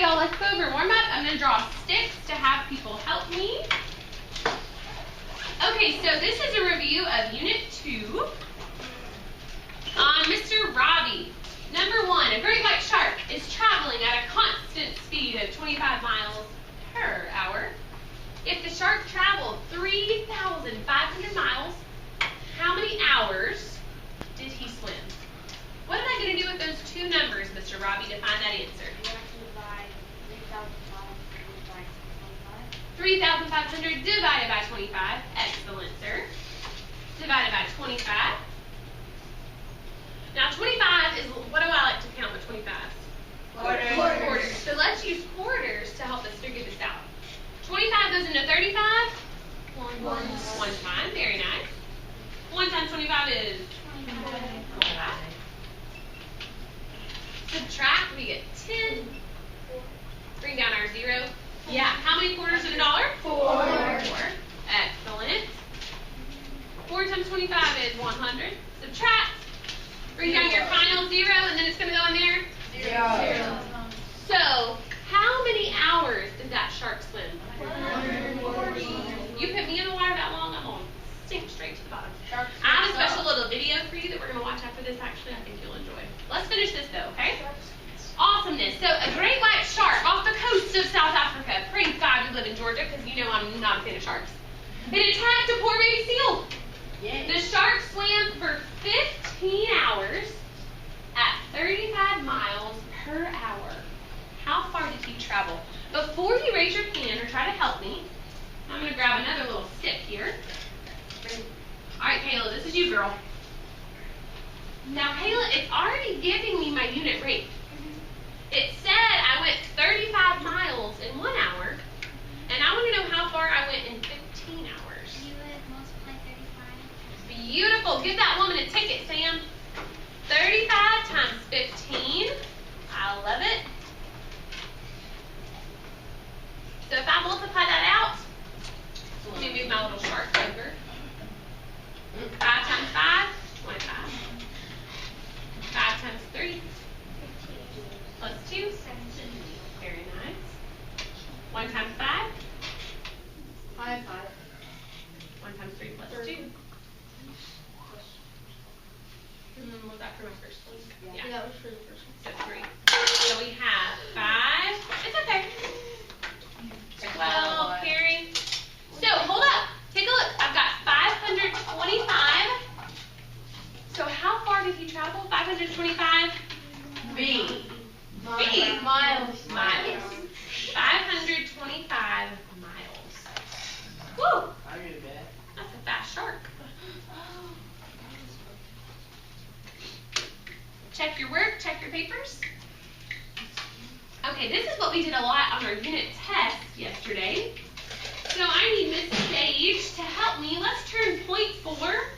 y'all, let's go over warm up. I'm going to draw sticks to have people help me. Okay, so this is a review of Unit 2 on Mr. Robbie. Number 1, a great white shark is traveling at a constant speed of 25 miles per hour. If the shark traveled 3,500 miles, how many hours did he swim? What am I going to do with those two numbers, Mr. Robbie, to find that answer? You have to divide 3,500 by 25. 3,500 divided by 25. Excellent, sir. Divided by 25. Now, 25 is, what do I like to count with 25? Quarters. So let's use quarters to help us figure this out. 25 goes into 35? One time. Very nice. 1 times 25 is? 25. Subtract, we get 10. Bring down our 0. Yeah. How many quarters in a dollar? 4. Excellent. 4 times 25 is 100. Subtract. Bring down your final 0, and then it's going to go in there? 0. So, how many hours did that shark swim? 140. You put me in the water that long, I'm going to sink straight to the bottom. I have a special little video for you that we're going to watch after this, actually. I think you'll enjoy. Let's finish this, though, okay? Awesomeness. So, a great white shark off the coast of South Africa. Praise God you live in Georgia, because you know I'm not a fan of sharks. It attacked a poor baby seal. The shark swam for 15 hours at 35 miles per hour. How far did he travel? Before you raise your hand or try to help me, I'm going to grab another little stick here. All right, Kayla, this is you, girl. Now, Kayla, it's already giving me my unit rate. It said I went 35 miles in 1 hour, and I want to know how far I went in 15 hours. You would multiply 35. Beautiful. Give that woman a ticket, Sam. 35 times 15. I love it. So if I multiply that out, let me move my little shark over. 5 times 5, 25. 5 times 3, plus 2, 17. Very nice. 1 times 5. 1 times 3 plus 2. Was that for my first one? Yeah. That was for the first one. So 3. So we have 5. It's okay. 12, Carrie. So, hold up. Take a look. I've got 525. So, how far did he travel? 525? B. Miles. 525 miles. Woo! That's a fast shark. Check your work, check your papers. Okay, this is what we did a lot on our unit test yesterday. So I need Miss Sage to help me. Let's turn 0.4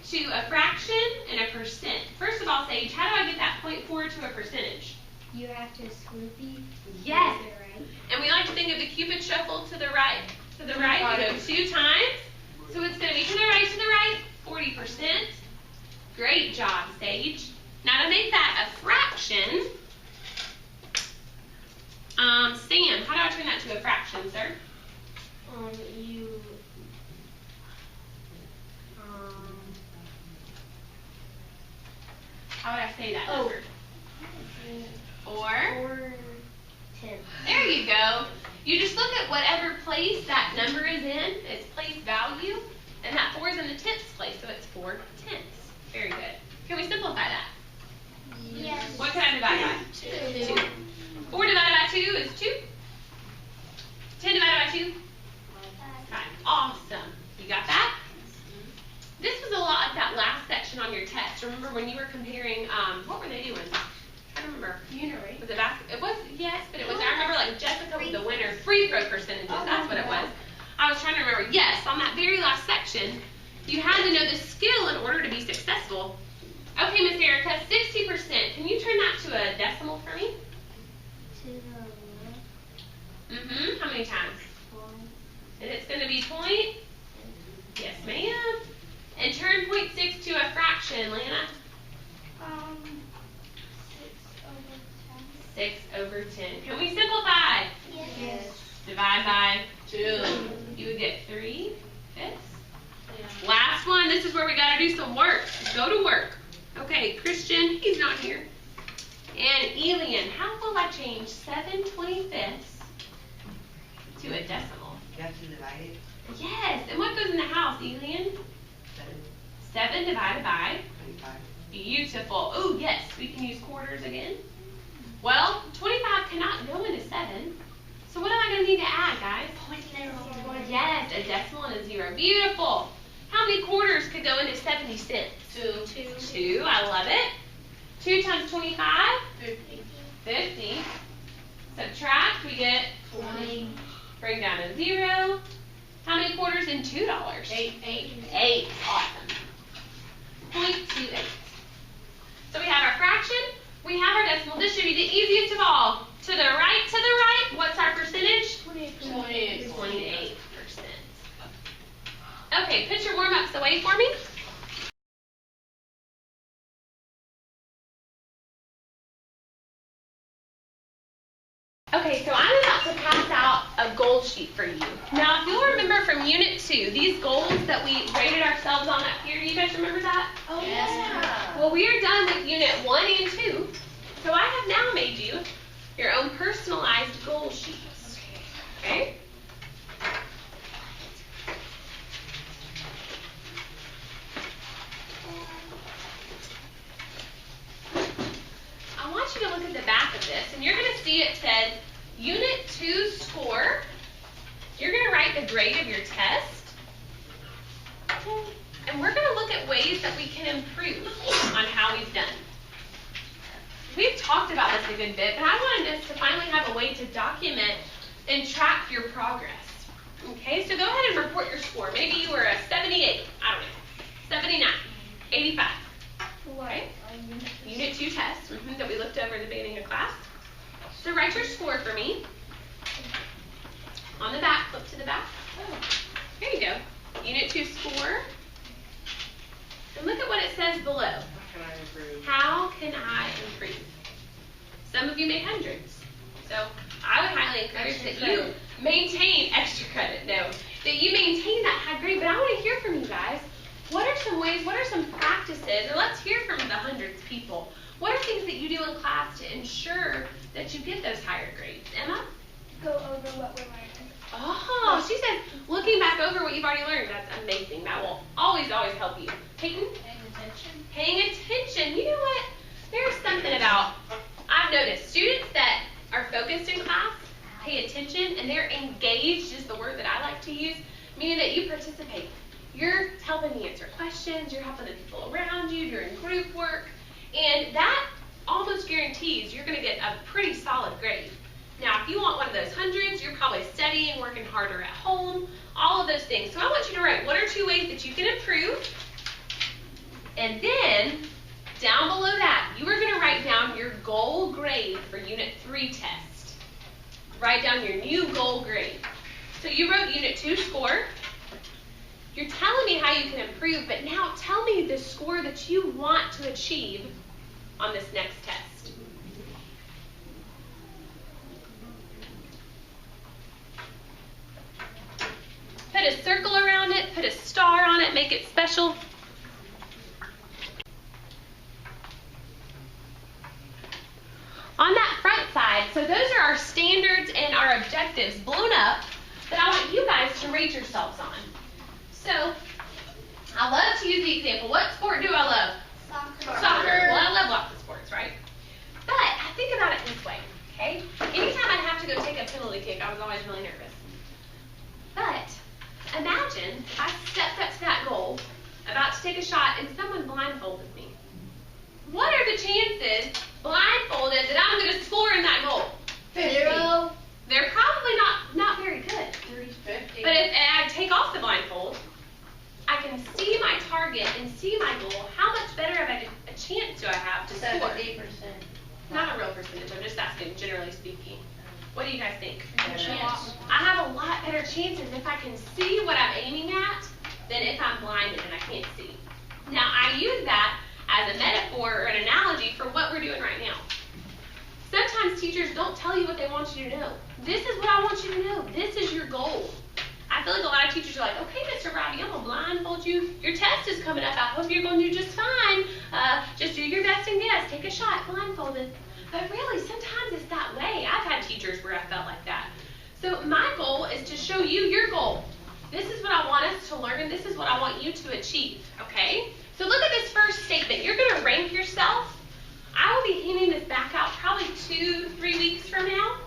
to a fraction and a percent. First of all, Sage, how do I get that 0.4 to a percentage? You have to swoopy. Yes. To the right. And we like to think of the Cupid shuffle to the right. To the right, we go 2 times. So it's going to be to the right, 40%. Great job, Sage. Now to make that a fraction, Sam, how do I turn that to a fraction, sir? How would I say that number? 4 10. There you go. You just look at whatever place that number is in, its place value, and that 4 is in the tenths place, so it's 4 tenths. Very good. Can we simplify that? Yes. What can I divide by? 2. 4 divided by 2 is 2. 10 divided by 2? 5. Awesome. You got that? This was a lot like that last section on your test. Remember when you were comparing, what were they doing? I don't remember. Unit rate. Was it basket? It was, yes, but it was, I remember like Jessica was the winner. Free throw percentages, that's what it was. I was trying to remember. Yes, on that very last section, you had to know the skill in order to be successful. Okay, Miss Erica, 60%. Can you turn that to a decimal for me? To the left. How many times? 1. And it's going to be point? Yes, ma'am. And turn 0.6 to a fraction, Lana. 6 over 10. 6 over 10. Can we do some work. Go to work. Okay, Christian, he's not here. And Elian, how will I change 7/25 to a decimal? You have to divide it. Yes, and what goes in the house, Elian? 7 divided by? 25. Beautiful. Oh, yes, we can use quarters again. Well, 25 cannot go into 7. So what am I going to need to add, guys? 0.0. Yes, a decimal and a 0. Beautiful. How many quarters could go into 70 cents? 2. I love it. 2 times 25? 50. Subtract, we get 20. Bring down a 0. How many quarters in $2? 8. Awesome. 0.28. So we have our fraction, we have our decimal. This should be the easiest of all. To the right, what's our percentage? 28%. Okay, put your warm-ups away for me. Okay, so I'm about to pass out a goal sheet for you. Now, if you'll remember from Unit 2, these goals that we rated ourselves on up here, you guys remember that? Oh, yeah. Well, we are done with Unit 1 and 2, so I have now made you your own personalized goal sheets. Okay? I want you to look at the back of this, and you're going to see it says Unit 2 score. You're going to write the grade of your test. And we're going to look at ways that we can improve on how we've done. We've talked about this a good bit, but I wanted us to finally have a way to document and track your progress. Okay, so go ahead and report your score. Maybe you were a 78, I don't know, 79, 85. Okay? Unit 2 test that we looked over at the beginning of class. So write your score for me. On the back, flip to the back. Here you go. Unit 2 score. And look at what it says below. How can I improve? How can I improve? Some of you made hundreds. So I would highly encourage that you maintain extra credit. No, that you maintain that high grade. But I want to hear from you guys. What are some ways, what are some practices, or let's hear from the hundreds of people. What are things that you do in class to ensure that you get those higher grades? Emma? Go over what we're learning. Oh, she said looking back over what you've already learned. That's amazing. That will always help you. Peyton? Paying attention. You know what? There's something about, I've noticed, students that are focused in class pay attention and they're engaged is the word that I like to use, meaning that you participate. You're helping me answer questions, you're helping the people around you, you're in group work, and that almost guarantees you're going to get a pretty solid grade. Now, if you want one of those hundreds, you're probably studying, working harder at home, all of those things. So I want you to write 1 or 2 ways that you can improve. And then, down below that, you are going to write down your goal grade for Unit 3 test. Write down your new goal grade. So you wrote Unit 2 score. You're telling me how you can improve, but now tell me the score that you want to achieve on this next test. Put a circle around it, put a star on it, make it special. On that front side, so those are our standards and our objectives blown up that I want you guys to rate yourselves on. So, I love to use the example. What sport do I love? Soccer. Well, I love lots of sports, right? But I think about it this way, okay? Anytime I'd have to go take a penalty kick, I was always really nervous. But imagine if I stepped up to that goal, about to take a shot, and someone blindfolded me. What are the chances, blindfolded, that I'm going to score in that goal? 0. They're probably not very good. 50. But if I take off the blindfold, I can see my target and see my goal. How much better of a chance do I have to score? 70%. Not a real percentage. I'm just asking, generally speaking. What do you guys think? Chance. I have a lot better chances if I can see what I'm aiming at than if I'm blinded and I can't see. Now, I use that as a metaphor or an analogy for what we're doing right now. Sometimes teachers don't tell you what they want you to know. This is what I want you to know. This is your goal. I I feel like a lot of teachers are like, okay, Mr. Robbie, I'm going to blindfold you. Your test is coming up. I hope you're going to do just fine. Just do your best and guess. Take a shot, blindfolded. But really, sometimes it's that way. I've had teachers where I felt like that. So my goal is to show you your goal. This is what I want us to learn. This is what I want you to achieve, okay? So look at this first statement. You're going to rank yourself. I will be handing this back out probably 2-3 weeks from now,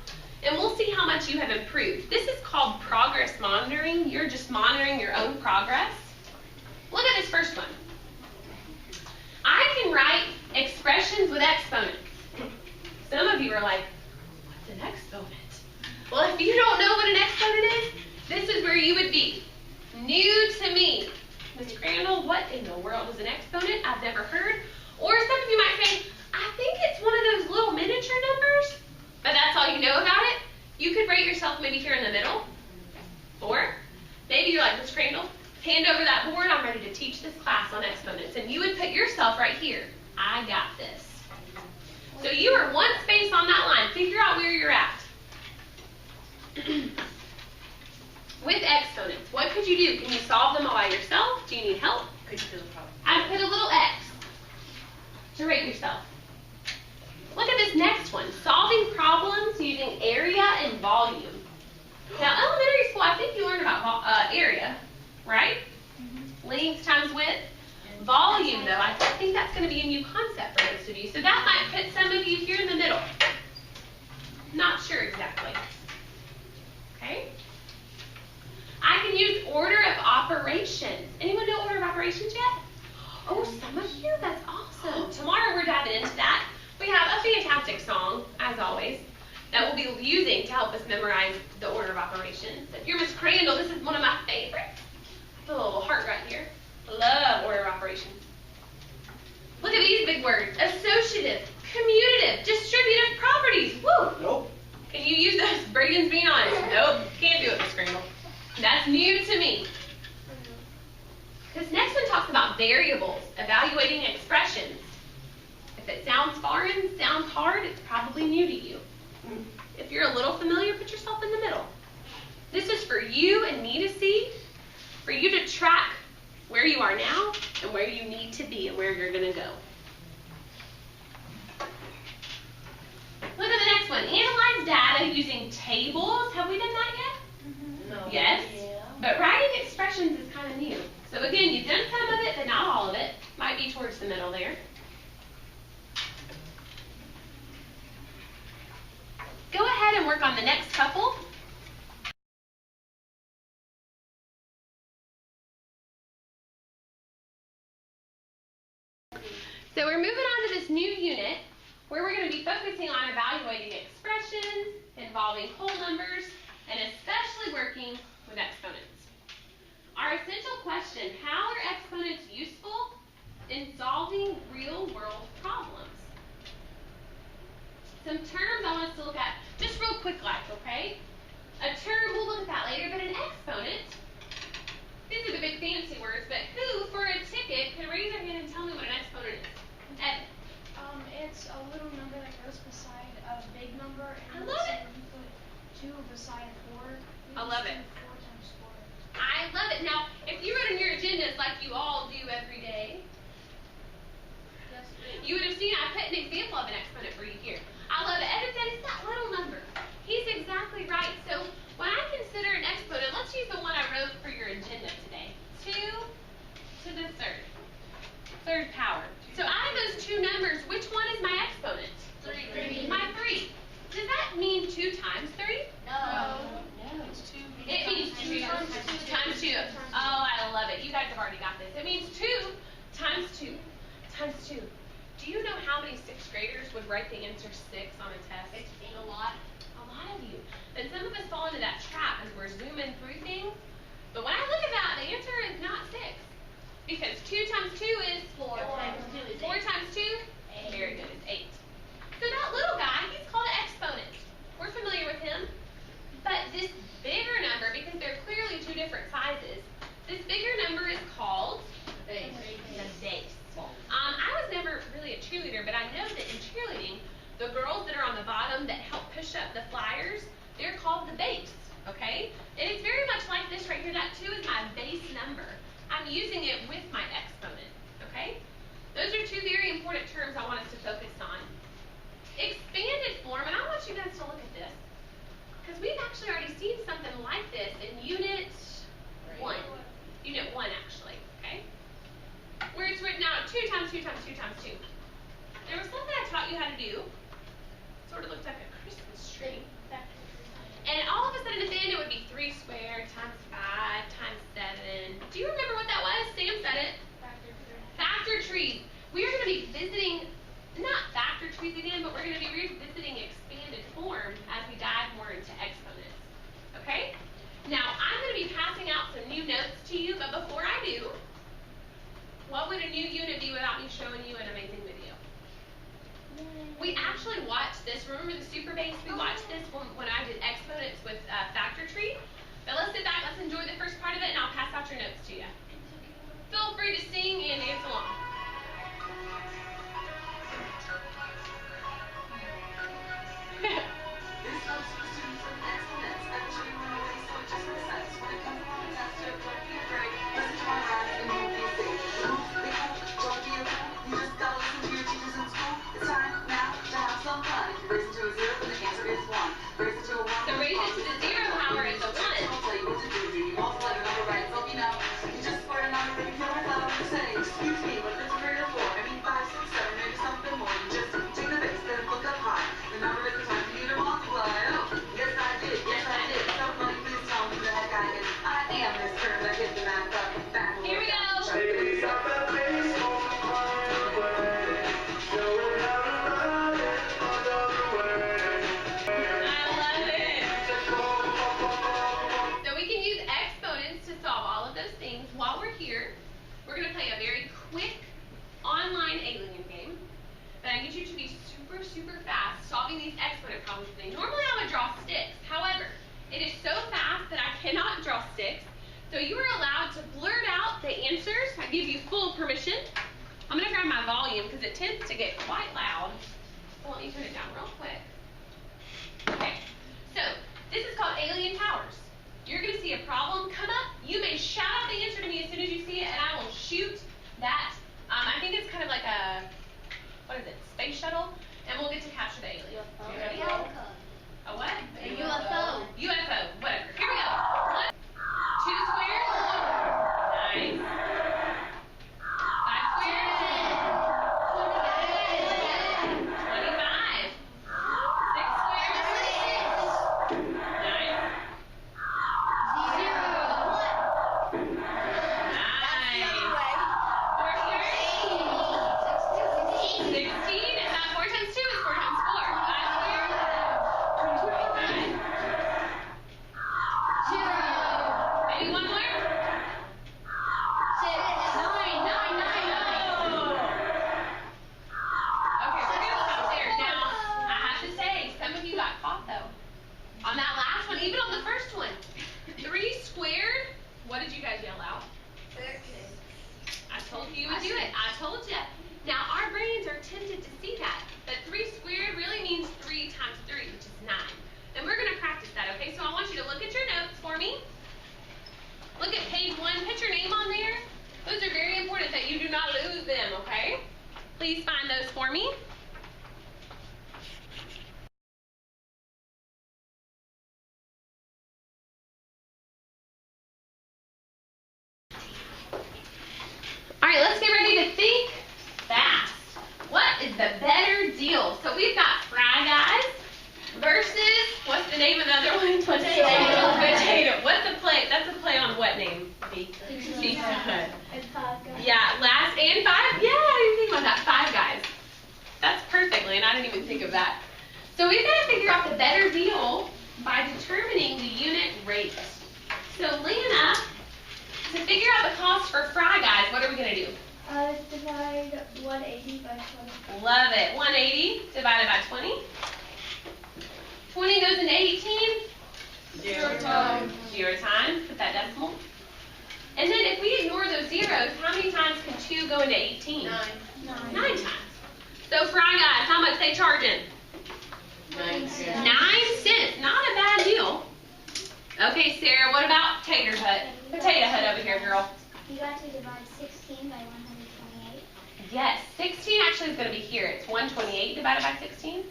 and we'll see how much you have improved. This is called progress monitoring. You're just monitoring your own progress. Look at this first one. I can write expressions with exponents. Some of you are like, what's an exponent? Well, if you don't know what an exponent is, this is where you would be. New to me. Ms. Crandall, what in the world is an exponent? I've never heard. Or some of you might say, I think it's one of those little miniature numbers, but that's all you know about it. You could rate yourself maybe here in the middle. Or maybe you're like, Ms. Crandall, hand over that board. I'm ready to teach this class on exponents. And you would put yourself right here. I got this. So you are one space on that line. Figure out where you're at. With exponents, what could you do? Can you solve them all by yourself? Do you need help? Could you do the problem? I put a little X to rate yourself. Look at this next one. Solving problems using area and volume. Now, elementary school, I think you learned about area, right? Mm-hmm. Length times width. Volume, though, I think that's going to be a new concept for most of you. So that might put some of you here in the middle. Not sure exactly. Okay? I can use order of operations. Anyone know order of operations yet? Oh, some of you? That's awesome. Tomorrow we're diving into that. We have a fantastic song, as always, that we'll be using to help us memorize the order of operations. If you're Miss Crandall, this is one of my favorites. I feel a little heart right here. Love order of operations. Look at these big words. Associative, commutative, distributive properties. Woo! Nope. Can you use those? Braden's being honest. Nope. Can't do it, Miss Crandall. That's new to me. This next one talks about variables, evaluating expressions. If it sounds foreign, sounds hard, it's probably new to you. If you're a little familiar, put yourself in the middle. This is for you and me to see, for you to track where you are now and where you need to be and where you're going to go. Look at the next one. Analyze data using tables. Have we done that yet? No. Yes. Yeah. But writing expressions is kind of new. So again, you've done some of it, but not all of it. Might be towards the middle there. Go ahead and work on the next couple. So we're moving on to this new unit where we're going to be focusing on evaluating expressions, involving whole numbers, and especially working with exponents. Our essential question, how are exponents useful in solving real-world problems? Some terms I want us to look at just real quick like, okay? A term, we'll look at that later, but an exponent, these are the big fancy words, but who, for a ticket, can raise their hand and tell me what an exponent is? Ed. It's a little number that goes beside a big number. And I love it. You put 2 beside 4. I love it. 4 times 4. I love it. Now, if you wrote in your agendas like you all do every day, Yes. you would have seen I put an example of an exponent for you here. I love it. Ed said it's that little number. He's exactly right. So when I consider an exponent, let's use the one I wrote for your agenda today. 2 to the third power. So out of those 2 numbers, which one is my exponent? 3. My 3. Does that mean 2 times 3? No. It's 2. It means 2 times 2. Oh, I love it. You guys have already got this. It means 2 times 2 times 2. Do you know how many 6th graders would write the answer 6 on a test? A lot. A lot of you. And some of us fall into that trap as we're zooming through things. But when I look at that, the answer is not 6. Because 2 times 2 is 4. 4 times 2? 8. Very good. It's 8. So that little guy, he's called an exponent. We're familiar with him. But this bigger number, because they're clearly 2 different sizes, this bigger number is called the base. I was never really a cheerleader, but I know that in cheerleading, the girls that are on the bottom that help push up the flyers, they're called the base. okay? And it's very much like this right here. That 2 is my base number. I'm using it with my exponent, okay? Those are 2 very important terms I want us to focus on. Expanded form, and I want you guys to look at this, because we've actually already seen something like this in Unit 1. Unit 1, actually, okay? Where it's written out 2 times 2 times 2 times 2. There was something I taught you how to do. Sort of looked like a Christmas tree. And all of a sudden at the end it would be 3 squared times 5 times 7. Do you remember what that was? Sam said it. Factor trees. We are going to be visiting, not factor trees again, but we're going to be revisiting expanded form as we dive more into exponents. Okay? Now, I'm going to be passing out some new notes to you, but before I do, what would a new unit be without me showing you an amazing video? We actually watched this. Remember the super base? We watched this when I did exponents with factor tree. But let's sit back, let's enjoy the first part of it, and I'll pass out your notes to you. Feel free to sing and dance along. Super fast solving these exponent problems today. Normally I would draw sticks. However, it is so fast that I cannot draw sticks. So you are allowed to blurt out the answers. I give you full permission. I'm going to grab my volume because it tends to get quite loud. So let me turn it down real quick. Okay, so this is called Alien Towers. You're going to see a problem come up. You may shout out the answer to me as soon as you see it, and I will shoot that. I think it's kind of like a, what is it, space shuttle? And we'll get to capture the alien. You ready? A what? A UFO. UFO, whatever. Here we go. 1, 2 squared. Nice. 5 squared. 25. 6 squared. Nice. 0. Nice. 4 squared. 16. And that 4 times 2 is 4 times 4. 5 squared. 25. 0. Maybe one more? 6. 9. 9. 9. 9. Okay, we're going to stop there. Now, I have to say, some of you got caught, though. On that last one, even on the first one. 3 squared, what did you guys yell out? 6. I told you would do it. I told you. Now, our brains are tempted to see that. But 3 squared really means 3 times 3, which is 9. And we're going to practice that, okay? So I want you to look at your notes for me. Look at page 1. Put your name on there. Those are very important that you do not lose them, okay? Please find those for me. All right, let's get ready to think fast. What is the better deal? So we've got Fry Guys versus, what's the name of the other one? Potato. Potato. What's the play? That's a play on what name? Pizza Hut. And 5 guys. Yeah, last and 5. Yeah, I didn't think about that. 5 Guys. That's perfect, Lynn. I didn't even think of that. So we've got to figure out the better deal by determining the unit rate. So Lana, to figure out the cost for Fry Guys, what are we going to do? Divide 180 by 20. Love it. 180 divided by 20. 20 goes into 18. 0 times. 0 times. Put that decimal. And then if we ignore those zeros, how many times can 2 go into 18? 9. 9 times. So Fry Guys, how much they charging? 9 cents. 9 cents. Not a bad deal. Okay, Sarah, what about Potato Hut over here, girl? You got to divide 16 by 128. Yes, 16 actually is going to be here. It's 128 divided by 16.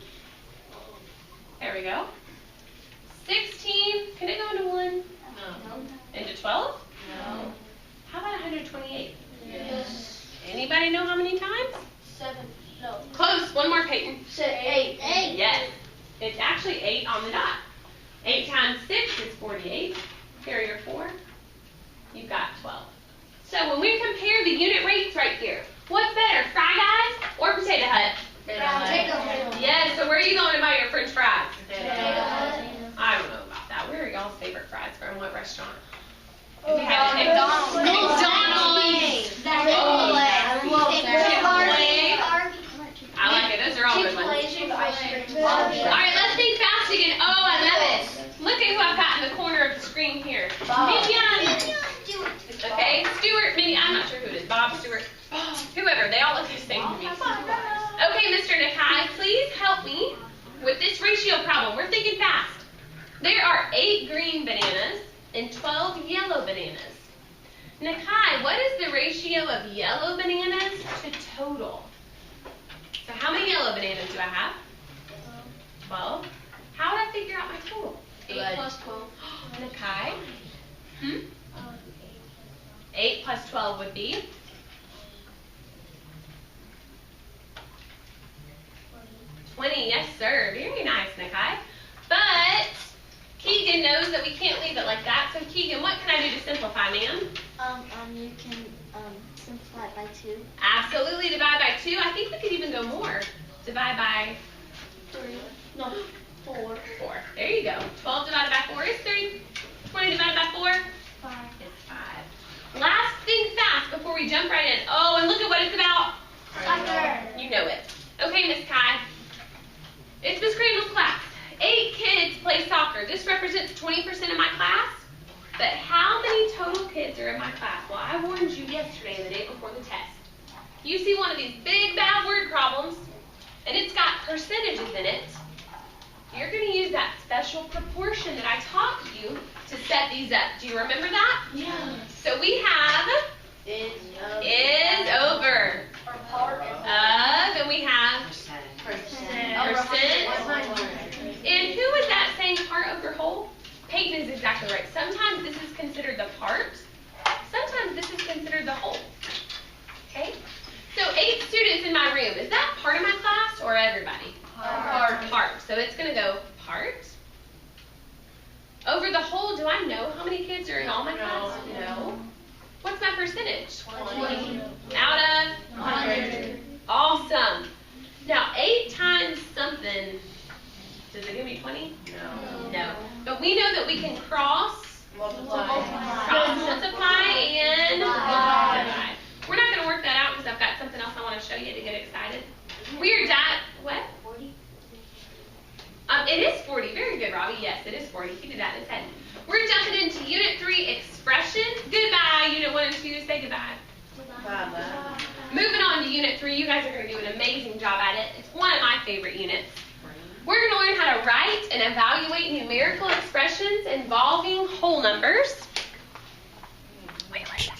There we go. 16, can it go into 1? No. Into 12? No. How about 128? Yes. Anybody know how many times? 7. No. Close. One more, Peyton. 8. Yes. It's actually 8 on the dot. 8 times 6 is 48. Carry your 4. You've got 12. So when we compare the unit rates right here, what's better, Fry Guys or Potato Hut? Potato Hut. Yes, so where are you going to buy your French fries? Potato Hut. I don't know about that. Where are y'all's favorite fries from? What restaurant? Oh, If you have to take McDonald's. McDonald's. I like it. Those are all good ones. Alright, let's think fast again. Oh, I love it. Look at who I've got in the corner of the screen here. Minion. Okay, Stuart, Minion. I'm not sure who it is. Bob, Stuart, whoever. They all look the same to me. Okay, Mr. Nakai, please help me with this ratio problem. We're thinking fast. There are 8 green bananas and 12 yellow bananas. Nakai, what is the ratio of yellow bananas to total? So how many yellow bananas do I have? 12. How would I figure out my total? 8 plus 12. Nakai? 8 plus 12 would be? 20. Yes, sir. Very nice, Nakai. But Keegan knows that we can't leave it like that. So Keegan, what can I do to simplify, ma'am? You can simplify it by 2. Absolutely, divide by 2. I think we could even go more. Divide by 3. No. 4. 4. There you go. 12 divided by 4 is 3. 20 divided by 4 5. is 5. Last thing fast before we jump right in. Oh, and look at what it's about. Soccer. You know it. Okay, Miss Kai. It's Miss Crandall's class. 8 kids play soccer. This represents 20% of my class. But how many total kids are in my class? Well, I warned you yesterday and the day before the test. You see one of these big bad word problems, and it's got percentages in it. You're going to use that special proportion that I taught you to set these up. Do you remember that? Yeah. So we have is over. Or part Of, and we have percent. And who is that saying part over whole? Peyton is exactly right. Sometimes this is considered the part. Sometimes this is considered the whole. Okay? So 8 students in my room. Is that part of my class or everybody? Part. So it's going to go part. Over the whole, do I know how many kids are in all my class? No. What's my percentage? 20. Out of? 100. Awesome. Now 8 times something, does it give me 20? No. But we know that we can cross multiply and divide. We're not going to work that out because I've got something else I want to show you to get excited. We are what? 40. It is 40. Very good, Robbie. Yes, it is 40. He did that in his head. We're jumping into Unit 3, expressions. Goodbye, Unit 1 and 2. Say goodbye. Bye. Moving on to Unit 3. You guys are going to do an amazing job at it. It's one of my favorite units. We're going to learn how to write and evaluate numerical expressions involving whole numbers. Wait a second.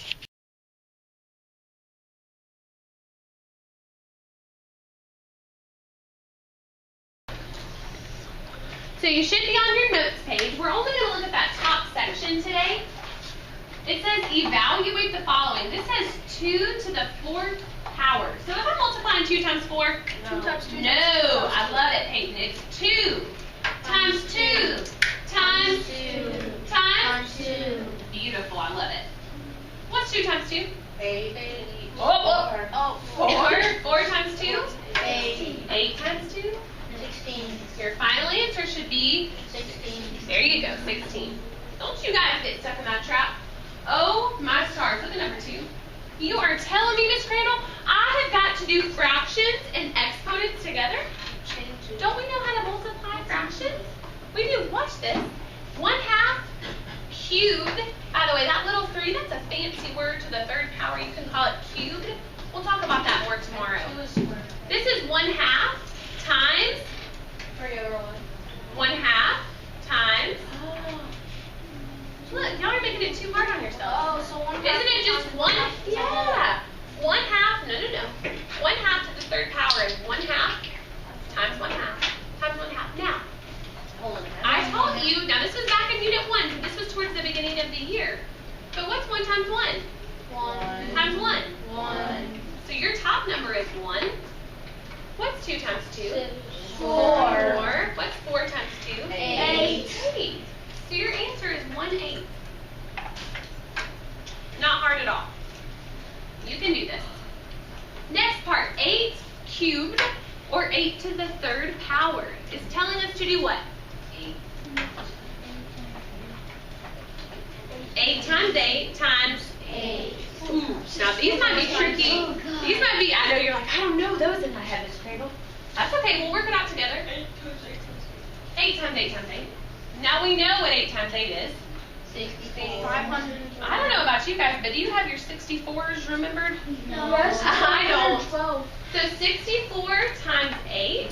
So you should be on your notes page. We're only going to look at that top section today. It says evaluate the following. This says 2 to the 4th power. So if I'm multiplying 2 times 4? 2 times 2. No, I love it, Peyton. It's 2 times 2 times 2 times 2. Beautiful, I love it. What's 2 times 2? 8. Oh, 4. 4 times 2? 8. 8 times 2? 16. Your final answer should be 16. There you go, 16. Don't you guys get stuck in that trap. Oh, my stars. Look at number 2. You are telling me, Miss Crandall, I have got to do fractions and exponents together? Don't we know how to multiply fractions? We do. Watch this. 1/2 cubed. By the way, that little 3, that's a fancy word to the 3rd power. You can call it cubed. We'll talk about that more tomorrow. This is 1/2 times 3 over 1. 1/2 times 2 times 2? 4. What's 4 times 2? 8. 8. So your answer is 1/8. Not hard at all. You can do this. Next part, 8 cubed, or 8 to the 3rd power, is telling us to do what? 8 times 8 times 8. Ooh, now these might be tricky. These might be, I know you're like, I don't know those in my head, Miss Crandall. That's okay, we'll work it out together. 8 times 8 times 8. Now we know what 8 times 8 is. 64. I don't know about you guys, but do you have your 64s remembered? No. Yes, I don't. 12. So 64 times 8.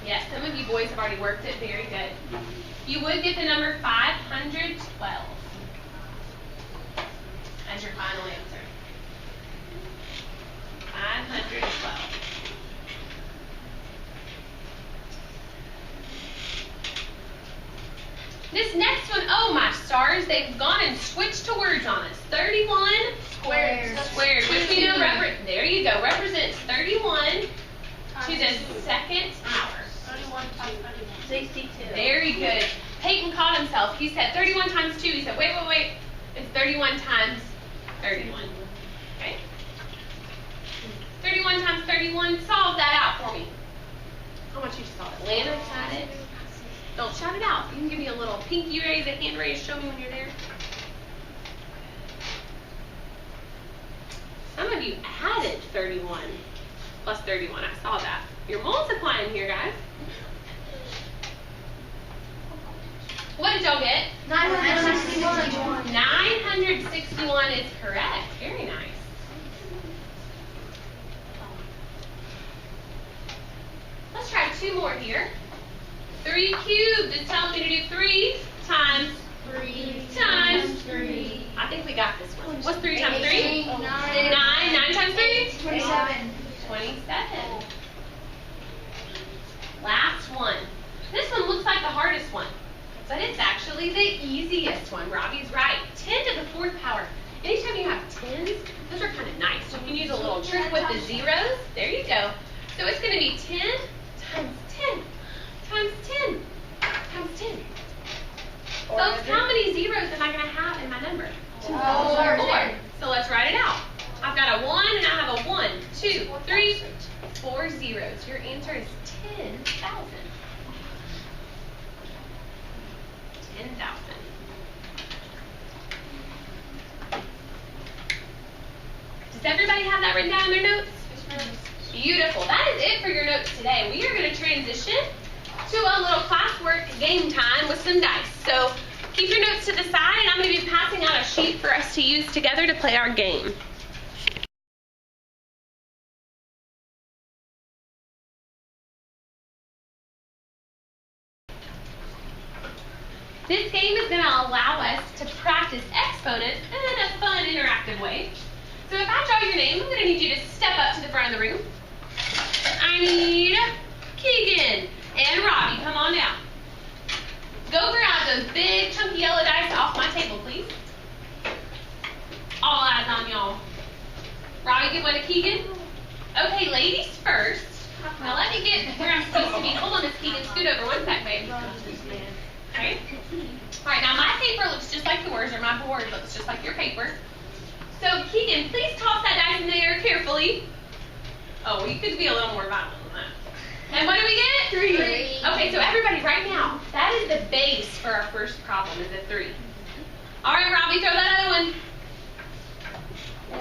Yes, some of you boys have already worked it. Very good. You would get the number 512 as your final answer. 512. This next one, oh my stars, they've gone and switched to words on us. 31 Squared. which we know there you go, represents 31 to the 2nd power. 31 times 32. Very good. Peyton caught himself. He said 31 times 2. He said, wait. It's 31 times 31. Okay? 31 times 31. Solve that out for me. I want you to solve it. Lana, got it? Don't shout it out. You can give me a little pinky raise, a hand raise. Show me when you're there. Some of you added 31 plus 31. I saw that. You're multiplying here, guys. What did y'all get? 961. 961 is correct. Very nice. Let's try 2 more here. 3 cubed is telling me to do 3 times 3 times 3. I think we got this one. What's 3 times 3? 9. 9 times 3? 27. 27. Last one. This one looks like the hardest one, but it's actually the easiest one. Robbie's right. 10 to the 4th power. Anytime you have 10s, those are kind of nice. You can use a little trick with the zeros. There you go. So it's going to be 10 times 10 times 10 times 10. Folks, how many zeros am I going to have in my number? 4. So let's write it out. I've got a 1 and I have a 1, 2, 3, 4 zeros. Your answer is 10,000. 10,000. Does everybody have that written down in their notes? Beautiful. That is it for your notes today. We are going to transition to a little classwork game time with some dice. So keep your notes to the side, and I'm going to be passing out a sheet for us to use together to play our game. This game is going to allow us to practice exponents in a fun, interactive way. So if I draw your name, I'm going to need you to step up to the front of the room. I need Keegan and Robbie. Come on down. Go grab those big, chunky yellow dice off my table, please. All eyes on y'all. Robbie, give one to Keegan. Okay, ladies first. Now let me get where I'm supposed to be. Hold on, Miss Keegan. Scoot over one sec, babe. Okay. All right, now my paper looks just like yours, or my board looks just like your paper. So, Keegan, please toss that dice in the air carefully. Oh, well, you could be a little more violent than that. And what do we get? 3. Okay, so everybody, right now, that is the base for our first problem, is a 3. All right, Robbie, throw that other one.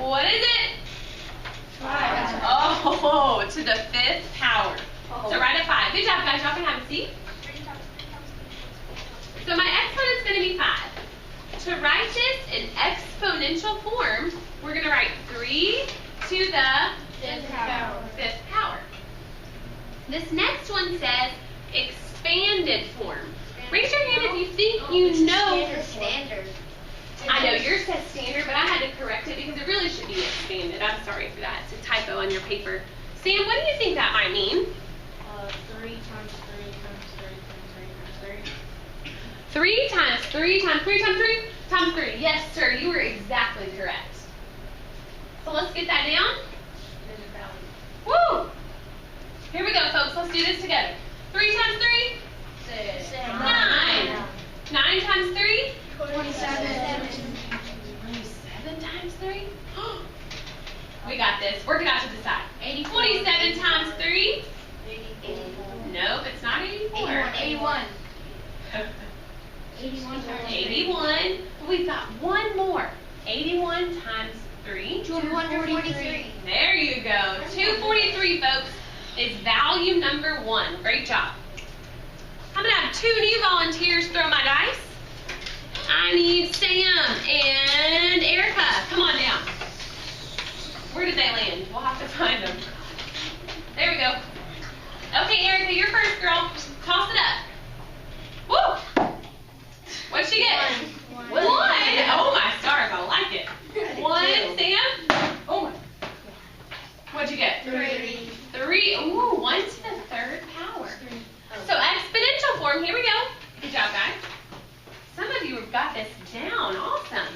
What is it? 5. Oh, to the 5th power. So right at 5. Good job, guys. Y'all can have a seat. So my exponent is going to be 5. To write this in exponential form, we're going to write 3 to the 5th power. 5th power. This next one says expanded form. Raise your hand if you think you know. Standard. I know yours says standard, but I had to correct it because it really should be expanded. I'm sorry for that. It's a typo on your paper. Sam, what do you think that might mean? 3 times 3 times 3 times 3 times 3. 3 times 3 times 3 times 3 times 3. Yes, sir, you were exactly correct. So let's get that down. Woo! folks. Let's do this together. 3 times 3? 6. 9. 9 times 3? 27. 27 times 3? We got this. Work it out to the side. 27 times 3? 84. Nope, it's not 84. 81. 81. We've got one more. 81 times 3. 243. There you go. 243, folks, is value number 1. Great job. I'm going to have 2 new volunteers throw my dice. I need Sam and Erica. Come on down. Where did they land? We'll have to find them. There we go. Okay, Erica, you're first, girl. Toss it up. Woo! What'd she get? 1. Oh, my stars. I like it. 1, Sam? Oh, my. What'd you get? 3. 3. Ooh, 1 to the 3rd power. So exponential form. Here we go. Good job, guys. Some of you have got this down. Awesome.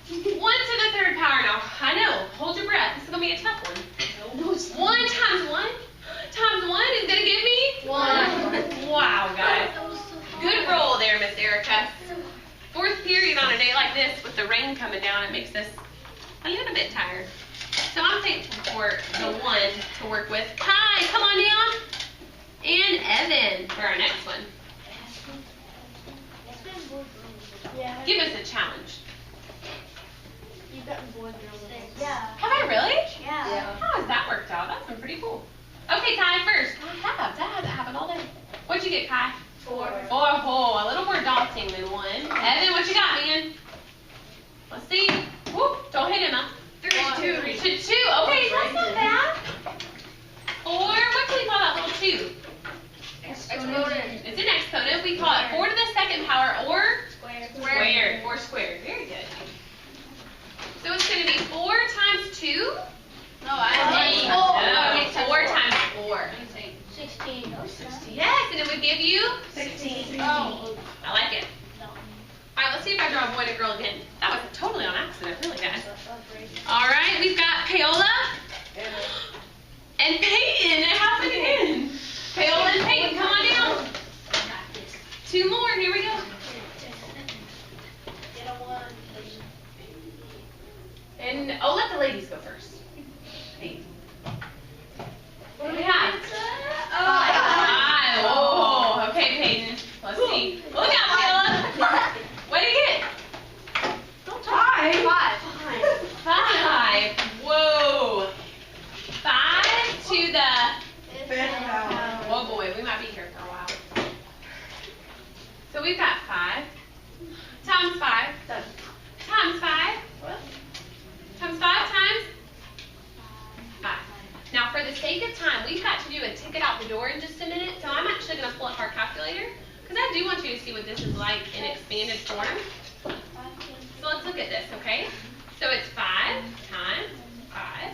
1 to the 3rd power. Now, I know. Hold your breath. This is going to be a tough one. 1 times 1 times 1 is going to give me 1. Wow, guys. Good roll there, Miss Erica. 4th period on a day like this with the rain coming down, it makes us a little bit tired. So I'm thankful for the 1 to work with. Kai, come on down. And Evan for our next one. Yeah. Give us a challenge. You've gotten boy girls. Yeah. Have I really? Yeah. How has that worked out? That's been pretty cool. Okay, Kai first. That hasn't happened all day. What'd you get, Kai? 4. Oh, a little more daunting than 1. Evan, what you got, man? Let's see. Whoop, don't hit him, huh? 3 to 2. 3 to 2. Okay, that's not bad. 4, what do we call that little 2? Exponent. It's an exponent. We call it 4 to the 2nd power or Squared. 4 squared. Very good. So it's going to be 4 times 2? No, I No, 4 times 4. 16. Yes, and it would give you? 16. Oh, I like it. All right, let's see if I draw a boy and a girl again. That was totally on accident, really, guys. All right, we've got Paola and Peyton. It happened again. Paola and Peyton, come on down. 2 more. Here we go. And let the ladies go first. Peyton. What do we have? 5. Oh, okay, Peyton. Let's see. Look out, Paola. What did you get? Don't talk. 5. Whoa. 5 to the 5th power. Oh boy, we might be here for a while. So we've got 5 times 5 times 5 times 5 times 5. Now, for the sake of time, we've got to do a ticket out the door in just a minute. So I'm actually going to pull up our calculator because I do want you to see what this is like in expanded form. So let's look at this, okay? So it's 5 times 5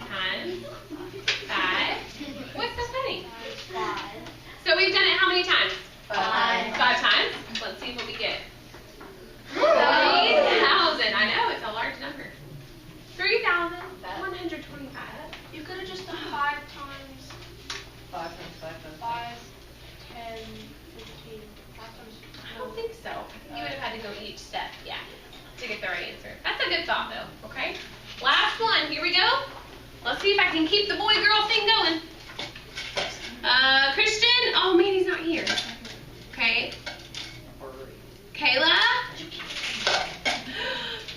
times 5. What's so funny? 5. So we've done it how many times? 5. 5 times. Let's see what we get. 3,000. I know, it's a large number. 3,125. You could have just done 5 times 5 times 5, 10, 15. 5 times. I don't think so. You would have had to go each step, yeah, to get the right answer. That's a good thought, though, okay? Last one. Here we go. Let's see if I can keep the boy-girl thing going. Christian. Oh, man, he's not here. Okay. Kayla.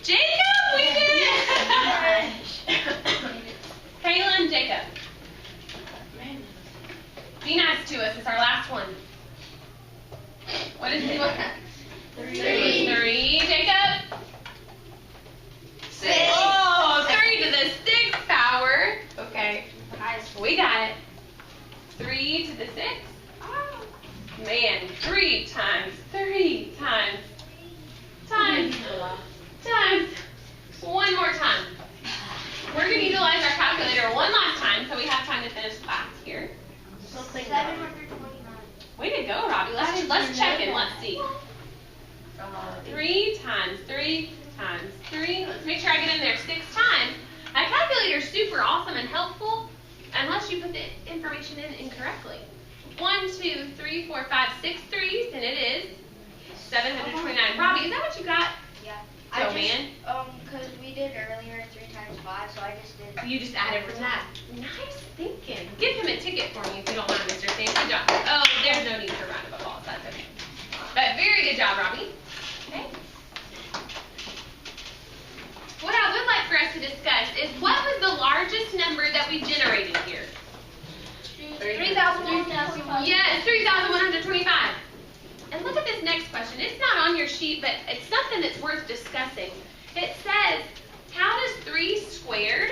Jacob, we did it. Kayla and Jacob. Be nice to us. It's our last one. What is it? 3. Jacob. 6. Oh, 3 to the 6th power. Okay. We got it. 3 to the 6th. Oh. Man, 3 times 3 times. One more time. We're going to utilize our calculator one last time so we have time to finish class here. 729. Way to go, Robbie. Let's check in. Let's see. 3 times 3 times 3. Let's make sure I get in there 6 times. That calculator is super awesome and helpful. And let's information in incorrectly. 1, 2, 3, 4, 5, 6 threes, and it is 729. Robbie, is that what you got? Yeah. Oh, man. Because we did earlier 3 times 5, so I just did. You just added from that. Nice thinking. Give him a ticket for me if you don't mind, Mr. Sam. Good job. Oh, there's no need for a round of applause. That's okay. But very good job, Robbie. Okay. What I would like for us to discuss is what was the largest number that we generated here? 3,125. Yes, 3,125. And look at this next question. It's not on your sheet, but it's something that's worth discussing. It says, how does 3 squared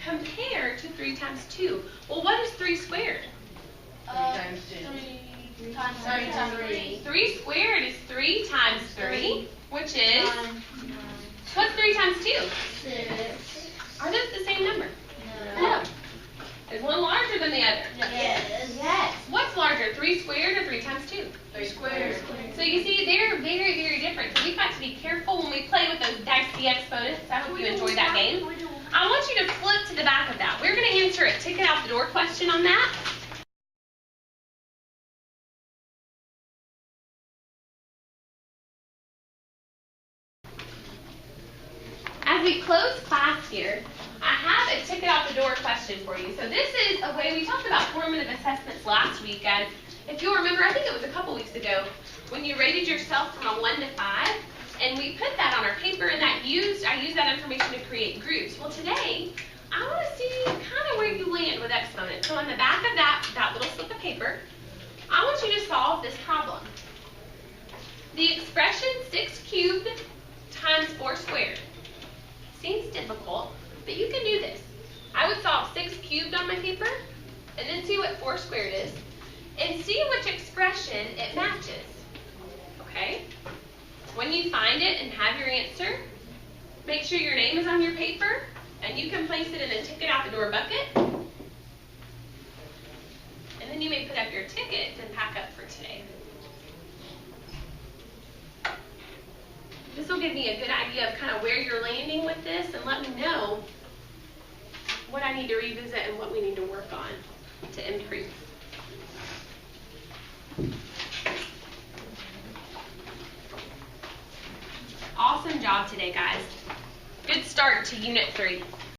compare to 3 times 2? Well, what is 3 squared? 3 times 3. 3 squared is 3 times 3, which is, what's 3 times 2? 6. Are those the same number? No. Is one larger than the other? Yes. Yes. What's larger, 3 squared or 3 times 2? 3 squared. So you see, they're very, very different. So we've got to be careful when we play with those dicey exponents. I hope you enjoyed that game. I want you to flip to the back of that. We're going to answer a ticket out the door question on that. As we close class here, I have a ticket out the door question for you. So this is a way we talked about formative assessments last week. And if you'll remember, I think it was a couple weeks ago, when you rated yourself from a 1 to 5, and we put that on our paper, and I used that information to create groups. Well, today, I want to see kind of where you land with exponents. So on the back of that little slip of paper, I want you to solve this problem. The expression 6 cubed times 4 squared. Seems difficult, but you can do this. I would solve 6 cubed on my paper, and then see what 4 squared is, and see which expression it matches. Okay? When you find it and have your answer, make sure your name is on your paper, and you can place it in a ticket out the door bucket. And then you may put up your ticket and pack up for today. This will give me a good idea of kind of where you're landing with this, and let me know what I need to revisit and what we need to work on to improve. Awesome job today, guys. Good start to Unit 3.